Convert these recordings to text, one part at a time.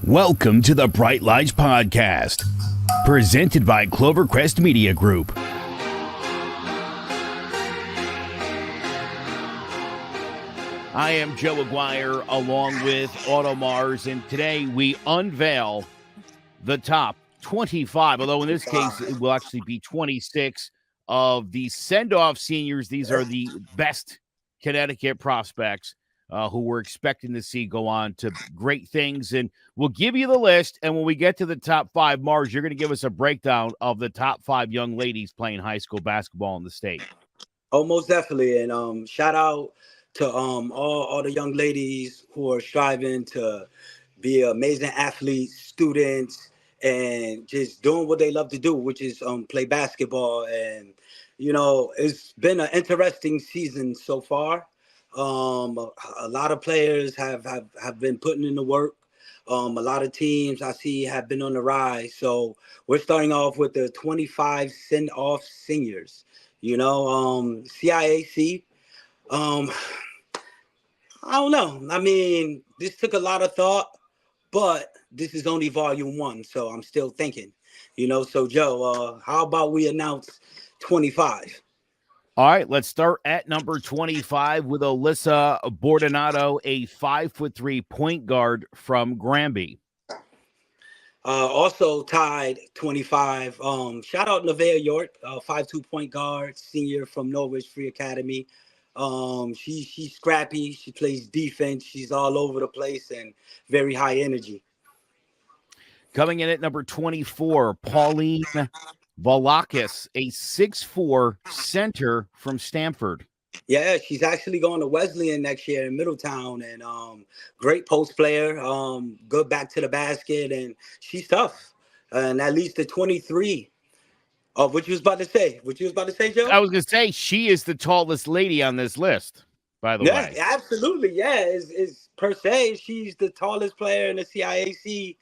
Welcome to the Bright Lights Podcast, presented by Clovercrest Media Group. I am Joe Aguirre along with Auto Mars, and today we unveil the top 25, although in this case it will actually be 26 of the send-off seniors. These are the best Connecticut prospects who we're expecting to see go on to great things. And we'll give you the list, and when we get to the top five, Mars, you're going to give us a breakdown of the top five young ladies playing high school basketball in the state. Oh, most definitely. And shout out to all the young ladies who are striving to be amazing athletes, students, and just doing what they love to do, which is play basketball. And, you know, it's been an interesting season so far. A lot of players have been putting in the work. A lot of teams I see have been on the rise. So we're starting off with the 25 send-off seniors. You know, CIAC, I don't know. I mean, this took a lot of thought, but this is only volume one, so I'm still thinking. You know, so Joe, how about we announce 25? All right, let's start at number 25 with Alyssa Bordonado, a 5'3" point guard from Granby. Also tied 25. Shout out Nevaeh York, 5'2" point guard, senior from Norwich Free Academy. She's scrappy. She plays defense. She's all over the place and very high energy. Coming in at number 24, Pauline Volakis, a 6'4" center from Stamford. Yeah, she's actually going to Wesleyan next year in Middletown, and great post player, good back to the basket, and she's tough. And that leads to 23. What you was about to say? Joe? I was going to say, she is the tallest lady on this list, by the way. Yeah, absolutely. Yeah, is per se, she's the tallest player in the CIAC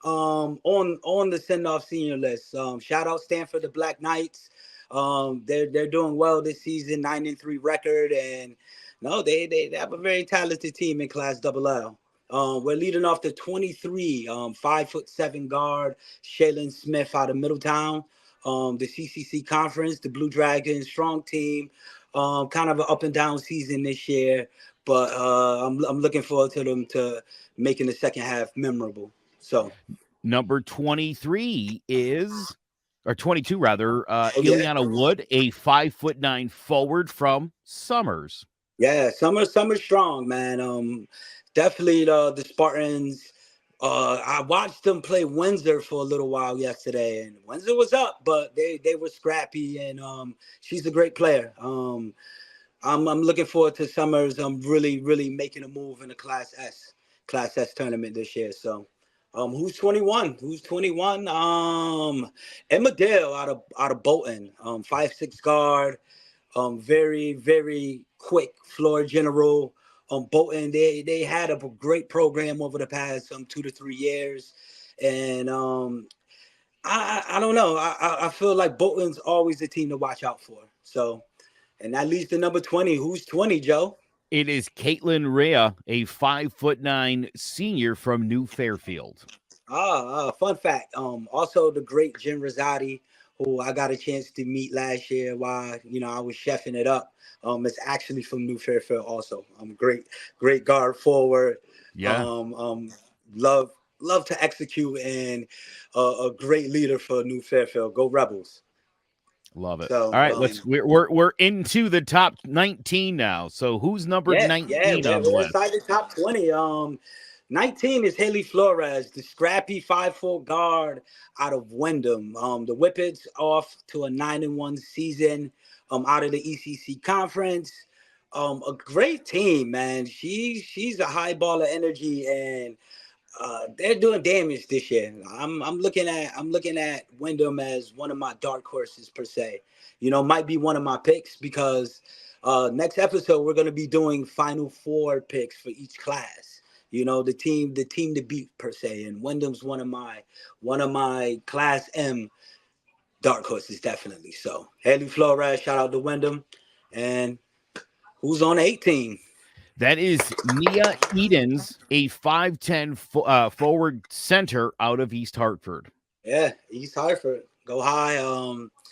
on the send-off senior list. Shout out Stanford, the Black Knights. They're doing well this season, 9-3 record, and no, they have a very talented team in Class XXL. We're leading off the 23, 5'7" guard, Shaylin Smith out of Middletown. The CCC conference, the Blue Dragons, strong team. Kind of an up and down season this year, but I'm looking forward to them to making the second half memorable. So number 23 is, or 22 rather, Ileana Wood, a 5'9" forward from Summers. Yeah, Summers strong, man. Definitely the Spartans. I watched them play Windsor for a little while yesterday, and Windsor was up, but they were scrappy, and she's a great player. I'm looking forward to Summers. I'm really making a move in the Class S tournament this year. So. Who's 21? Emma Dale out of Bolton, 5'6" guard, very quick floor general. Bolton, they had a great program over the past 2 to 3 years, and I don't know. I feel like Bolton's always a team to watch out for. So, and that leads to number 20. Who's 20, Joe? It is Caitlin Rhea, a 5'9" senior from New Fairfield. Fun fact. Also the great Jen Rosati, who I got a chance to meet last year while I was chefing it up. It's actually from New Fairfield also. Great guard forward. Yeah. Love to execute, and a great leader for New Fairfield. Go Rebels. Love it. So, all right, we're into the top 19 now. So who's number 19 on the list? Inside the top 20. 19 is Haley Flores, the scrappy 5'4" guard out of Wyndham. The Whippets off to a 9-1 season out of the ECC conference. A great team, man. She's a high ball of energy, and they're doing damage this year. I'm looking at Wyndham as one of my dark horses per se. Might be one of my picks because next episode we're going to be doing Final Four picks for each class. The team to beat per se, and Wyndham's one of my Class M dark horses definitely. So Haley Flores, shout out to Wyndham, and who's on 18? That is Nia Edens, a 5'10" forward center out of East Hartford. Yeah, East Hartford. Go high.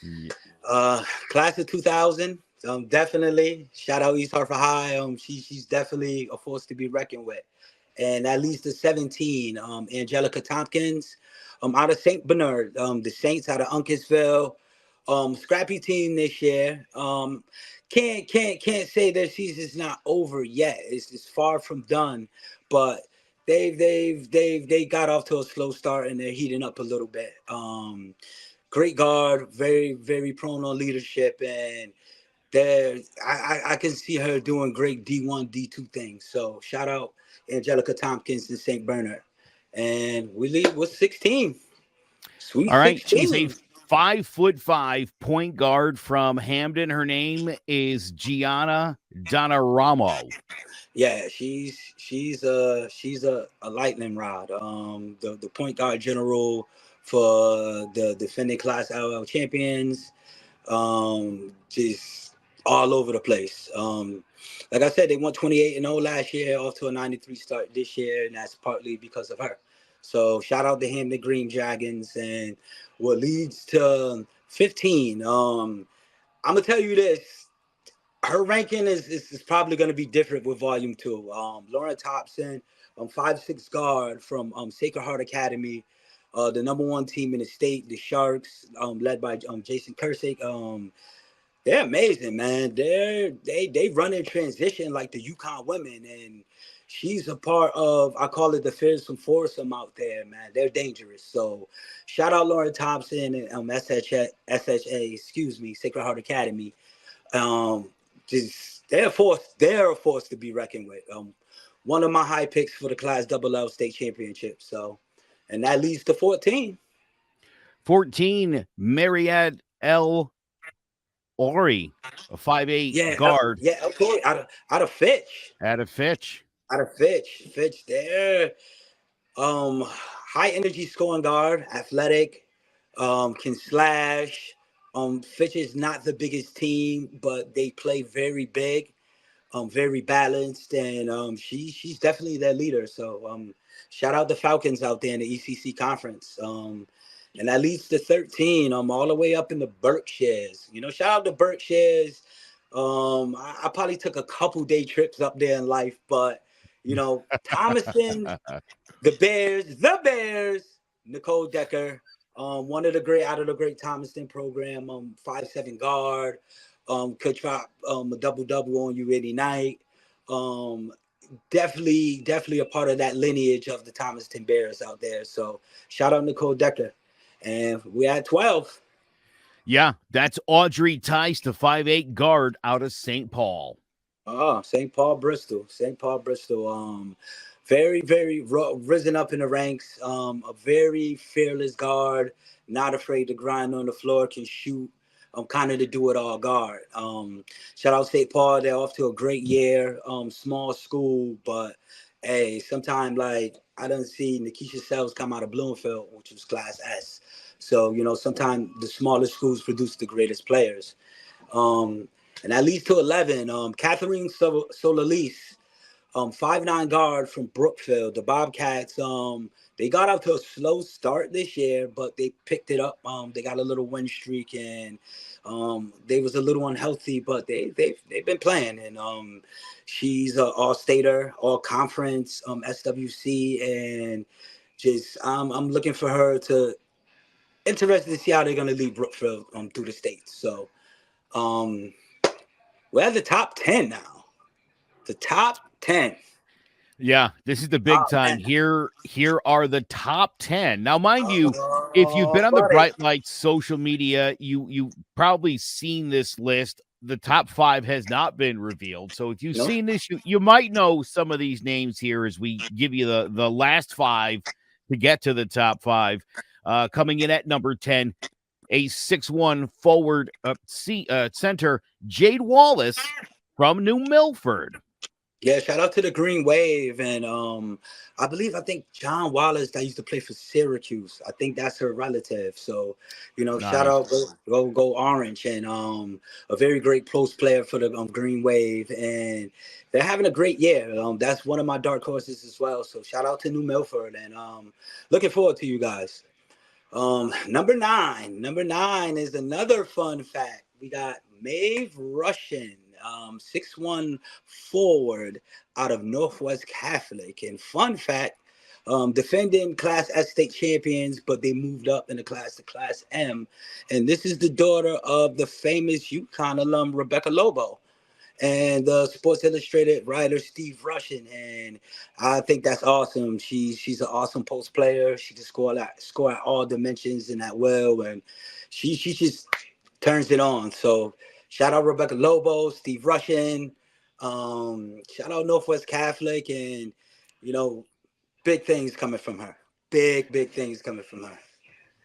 Yeah. Class of 2000. Definitely. Shout out East Hartford High. She's definitely a force to be reckoned with. And that leads to 17. Angelica Tompkins, out of St. Bernard. The Saints out of Uncasville. Scrappy team this year. Can't say their season's not over yet. It's far from done, but they got off to a slow start and they're heating up a little bit. Great guard, very very prone on leadership, and there I can see her doing great D1 D2 things. So shout out Angelica Tompkins and St. Bernard, and we leave with 16. Sweet All right. 16. She's a 5'5" point guard from Hamden. Her name is Gianna Donaramo. Yeah, she's a lightning rod. The point guard general for the defending class LL champions. Just all over the place. Like I said, they won 28-0 last year, off to a 93 start this year, and that's partly because of her. So shout out to him, the Green Dragons, and what leads to 15. I'm gonna tell you this. Her ranking is probably going to be different with Volume 2. Lauren Thompson, 5'6" guard from Sacred Heart Academy, the #1 team in the state, the Sharks, led by Jason Kersick. They're amazing, man. They run in transition like the UConn women, and she's a part of, I call it the fearsome foursome out there, man. They're dangerous. So shout out Lauren Thompson and SHA, Sacred Heart Academy. They're a force to be reckoned with. One of my high picks for the Class LL state championship. So, and that leads to 14. 14, Mariette L. Ori, a 5'8" guard. Okay. Out of Fitch. Out of Fitch. Fitch there. High energy scoring guard, athletic, can slash. Fitch is not the biggest team, but they play very big, very balanced, and she's definitely their leader. So shout out the Falcons out there in the ECC conference. And that leads to 13. All the way up in the Berkshires. Shout out to Berkshires. I probably took a couple day trips up there in life, but Thomaston, the Bears, Nicole Decker. One of the great out of the great Thomaston program, 5'7" guard, could drop a double on you any night. Definitely a part of that lineage of the Thomaston Bears out there. So shout out Nicole Decker. And we're at 12. Yeah, that's Audrey Tice, the 5'8" guard out of St. Paul. St. Paul, Bristol. Very, very risen up in the ranks. A very fearless guard, not afraid to grind on the floor, can shoot. Kind of the do-it-all guard. Shout out St. Paul. They're off to a great year. Small school, but hey, sometimes like I done see Nikisha Sells come out of Bloomfield, which was Class S. So sometimes the smallest schools produce the greatest players. And that leads to 11. Catherine Solalise. 5'9" guard from Brookfield. The Bobcats, they got out to a slow start this year, but they picked it up. They got a little win streak, and they was a little unhealthy, but they've been playing. And she's an all-stater, all-conference, SWC, and just I'm looking for her to. Interested to see how they're gonna lead Brookfield through the states. So we're at the top 10 now. The top 10. Yeah, this is the big time. Here are the top 10. Now, mind you, if you've been on the Bright Lights social media, you've probably seen this list. The top 5 has not been revealed. So if you've seen this, you might know some of these names here as we give you the last 5 to get to the top 5. Coming in at number 10, a 6'1" forward center, Jade Wallace from New Milford. Yeah, shout out to the Green Wave and I think John Wallace that used to play for Syracuse. I think that's her relative. So, shout Nice. out go Orange and a very great post player for the Green Wave and they're having a great year. That's one of my dark horses as well. So shout out to New Milford and looking forward to you guys. Number nine. Number nine is another fun fact. We got Maeve Russian, 6'1" forward out of Northwest Catholic. And fun fact, defending Class S state champions, but they moved up in the class to Class M. And this is the daughter of the famous UConn alum Rebecca Lobo and Sports Illustrated writer Steve Russian, and I think that's awesome. She's an awesome post player. She can score at all dimensions and at will, and she just turns it on. So shout out Rebecca Lobo, Steve Russian, shout out Northwest Catholic, and big things coming from her. Big things coming from her.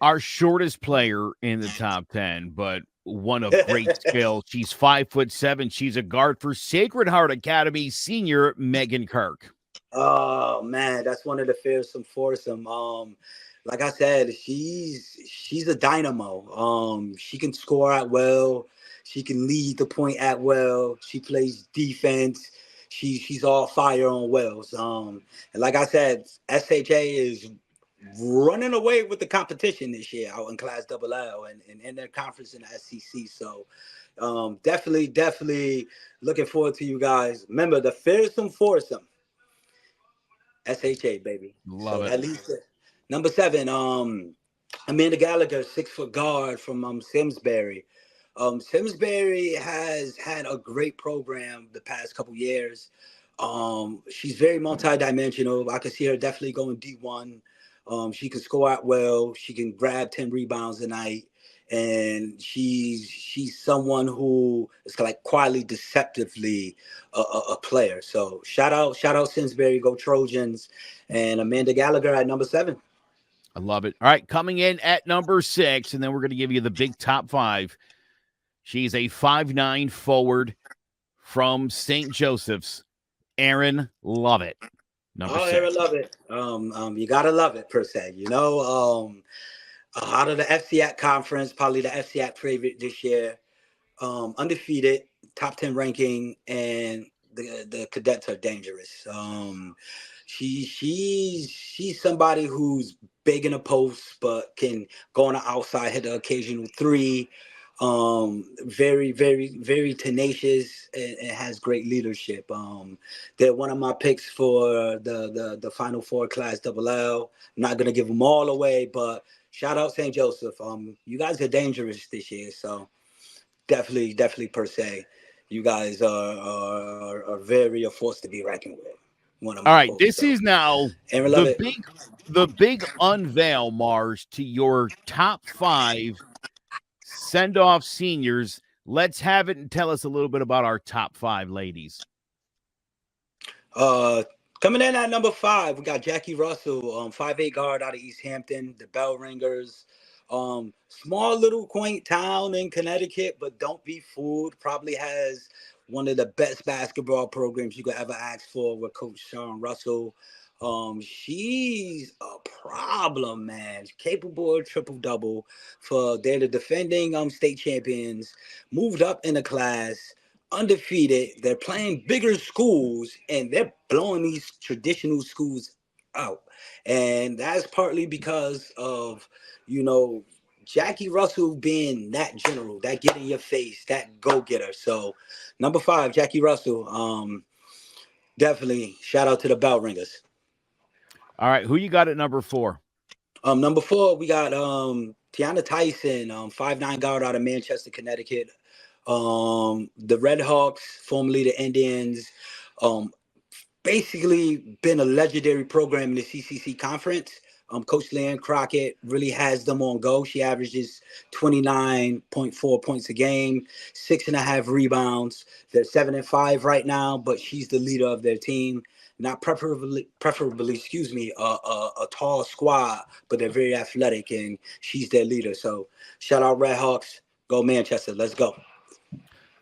Our shortest player in the top 10, but one of great skill. She's 5'7". She's a guard for Sacred Heart Academy senior Megan Kirk. Oh man, that's one of the fearsome foursome. Like I said, she's a dynamo. She can score at will. She can lead the point at will. She plays defense. She's all fire on wells. And like I said, SHA is running away with the competition this year out in Class L and in their conference in the SEC. So definitely looking forward to you guys. Remember the fearsome foursome. SHA baby. Love it. At least number 7, Amanda Gallagher, 6-foot guard from Simsbury. Simsbury has had a great program the past couple years. She's very multidimensional. I can see her definitely going D1. She can score out well. She can grab 10 rebounds a night. And she's someone who is like quietly, deceptively a player. So shout out Simsbury, go Trojans, and Amanda Gallagher at number 7. I love it. All right, coming in at number 6, and then we're going to give you the big top 5. She's a 5'9" forward from St. Joseph's, Aaron Lovett. Number 6. Aaron Lovett. You gotta love it per se. Out of the FCAT conference, probably the FCAT favorite this year. Undefeated, top 10 ranking, and the cadets are dangerous. She's somebody who's big in the post, but can go on the outside, hit the occasional 3. Very tenacious and has great leadership. They're one of my picks for the Final Four Class L. I'm not gonna give them all away, but shout out St. Joseph. You guys are dangerous this year, so definitely per se, you guys are very a force to be reckoned with. All right, this is now the big unveil, Mars, to your top 5 send-off seniors. Let's have it and tell us a little bit about our top 5 ladies. Coming in at number 5, we got Jackie Russell, 5'8" guard out of East Hampton, the Bell Ringers. Small little quaint town in Connecticut, but don't be fooled. Probably has one of the best basketball programs you could ever ask for with Coach Sean Russell. She's a problem, man. Capable of triple-double. They're the defending state champions, moved up in the class, undefeated. They're playing bigger schools, and they're blowing these traditional schools out. And that's partly because of, Jackie Russell being that general, that get in your face, that go-getter. So number 5, Jackie Russell. Definitely shout out to the Bell Ringers. All right, who you got at number 4? Number 4, we got Tiana Tyson, 5'9" guard out of Manchester, Connecticut. The Red Hawks, formerly the Indians, basically been a legendary program in the CCC conference. Coach Leanne Crockett really has them on go. She averages 29.4 points a game, 6.5 rebounds. They're 7-5 right now, but she's the leader of their team. Not preferably, a tall squad, but they're very athletic, and she's their leader. So shout out Red Hawks, go Manchester, let's go.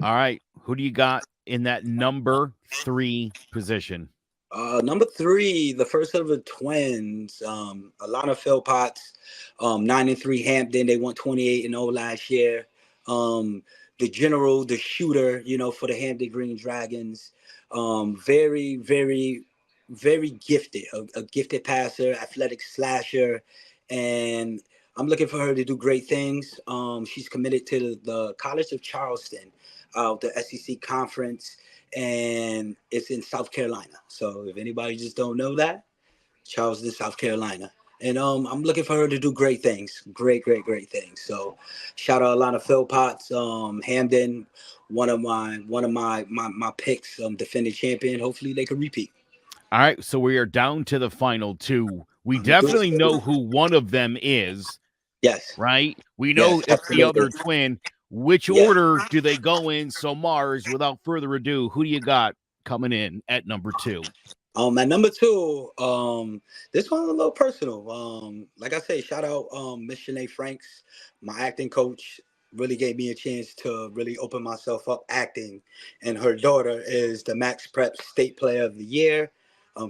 All right, who do you got in that number 3 position? Number 3, the first of the twins, Alana Philpotts, 9-3 Hampton. They won 28-0 last year. The general, the shooter, for the Hampton Green Dragons. Very, very, very gifted, a gifted passer, athletic slasher, and I'm looking for her to do great things. She's committed to the College of Charleston, the SEC conference, and it's in South Carolina. So if anybody just don't know that, Charleston, South Carolina. And I'm looking for her to do great things, great things. So shout out Alana Philpotts, Hamden, one of my picks, defending champion. Hopefully they can repeat. All right, so we are down to the final 2. We definitely know who one of them is. Yes. Right? We know it's the other twin. Which order do they go in? So Mars, without further ado, who do you got coming in at number 2? At number 2, this one's a little personal. Like I say, shout out Miss Shanae Franks, my acting coach. Really gave me a chance to really open myself up acting. And her daughter is the Max Prep State Player of the Year.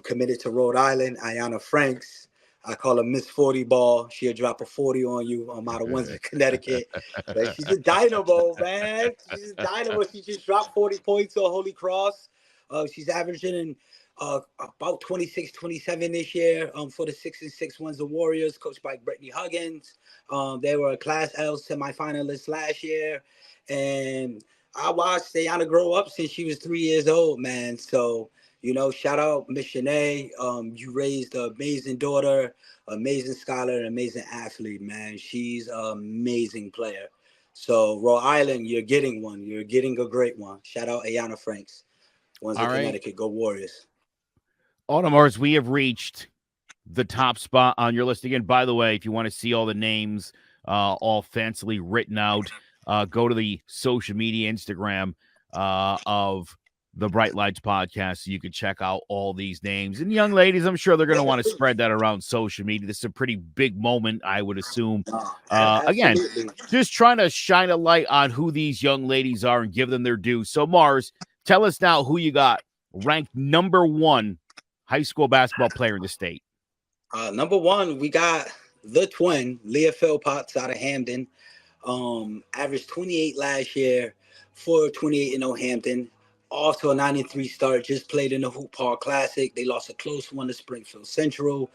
Committed to Rhode Island, Ayanna Franks. I call her Miss 40 Ball. She'll drop a 40 on you out of Windsor, Connecticut. But she's a dynamo, man. She's a dynamo. She just dropped 40 points on Holy Cross. She's averaging about 26, 27 this year for the 6-6 Windsor Warriors, coached by Brittany Huggins. They were a Class L semifinalists last year. And I watched Ayanna grow up since she was 3 years old, man. So, shout out Miss Shanae. You raised an amazing daughter, amazing scholar, amazing athlete, man. She's an amazing player. So, Rhode Island, you're getting one. You're getting a great one. Shout out Ayanna Franks. Windsor, Connecticut. Go Warriors. Audemars, we have reached the top spot on your list again. By the way, if you want to see all the names all fancily written out, go to the social media Instagram of the Bright Lights podcast, so you can check out all these names. And young ladies, I'm sure they're going to want to spread that around social media. This is a pretty big moment, I would assume. Again, just trying to shine a light on who these young ladies are and give them their due. So, Mars, tell us now who you got ranked number 1 high school basketball player in the state. Number 1, we got the twin, Leah Philpotts out of Hamden. Averaged 28 last year for 28-0 Hampton. Off to a 9-3 start, just played in the Hoop Park Classic. They lost a close one to Springfield Central.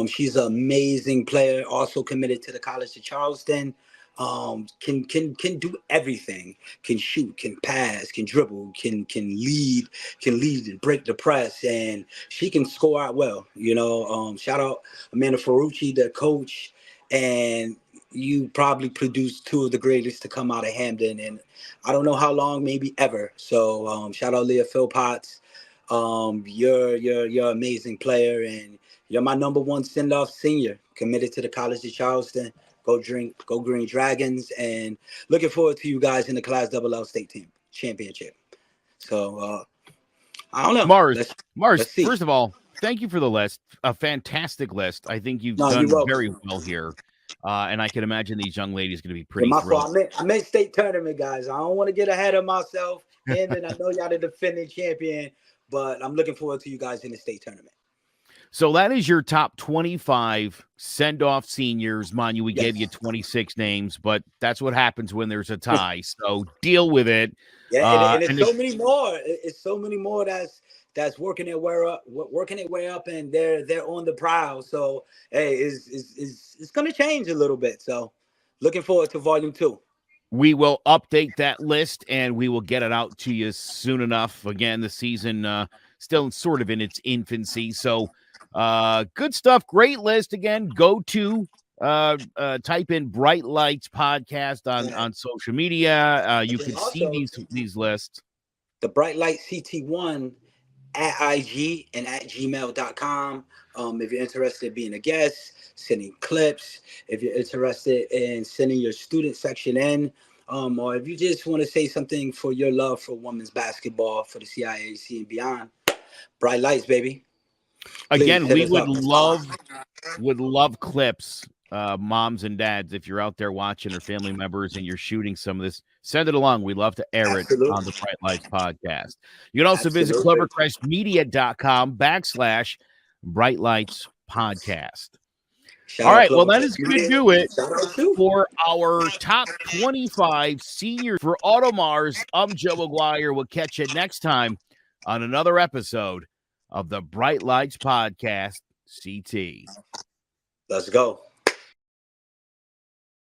She's an amazing player, also committed to the College of Charleston. Can do everything. Can shoot, can pass, can dribble, can lead and break the press, and she can score out well. Shout out Amanda Ferrucci, the coach, and you probably produced 2 of the greatest to come out of Hamden, and I don't know how long, maybe ever. So shout out Leah Philpotts. You're an amazing player, and you're my number 1 send-off senior, committed to the College of Charleston. Go Green Dragons, and looking forward to you guys in the Class XXL State Team Championship. So I don't know. Mars, let's see. First of all, thank you for the list. A fantastic list. I think you've done very well here. And I can imagine these young ladies going to be pretty thrilled. I meant state tournament, guys. I don't want to get ahead of myself. And then I know y'all the defending champion, but I'm looking forward to you guys in the state tournament. So that is your top 25 send-off seniors. Mind you, we gave you 26 names, but that's what happens when there's a tie. So deal with it. Yeah, and it's so many more. It's so many more that's working their way up, and they're on the prowl. So hey, it's going to change a little bit. So looking forward to volume 2. We will update that list, and we will get it out to you soon enough. Again, the season still sort of in its infancy. So good stuff. Great list. Again, go to type in Bright Lights Podcast on social media. You can see these lists. The Bright Light CT1 at IG and at gmail.com. If you're interested in being a guest, sending clips, if you're interested in sending your student section in, or if you just want to say something for your love for women's basketball, for the CIAC and beyond, Bright Lights, baby. Again, we would love clips moms and dads, if you're out there watching, or family members, and you're shooting some of this, send it along. We'd love to air it on the Bright Lights podcast. You can also visit clevercrestmedia.com/Bright Lights podcast. All right, well, that is going to do it for our top 25 seniors for Audemars. I'm Joe Aguirre. We'll catch you next time on another episode of the Bright Lights podcast, CT. Let's go.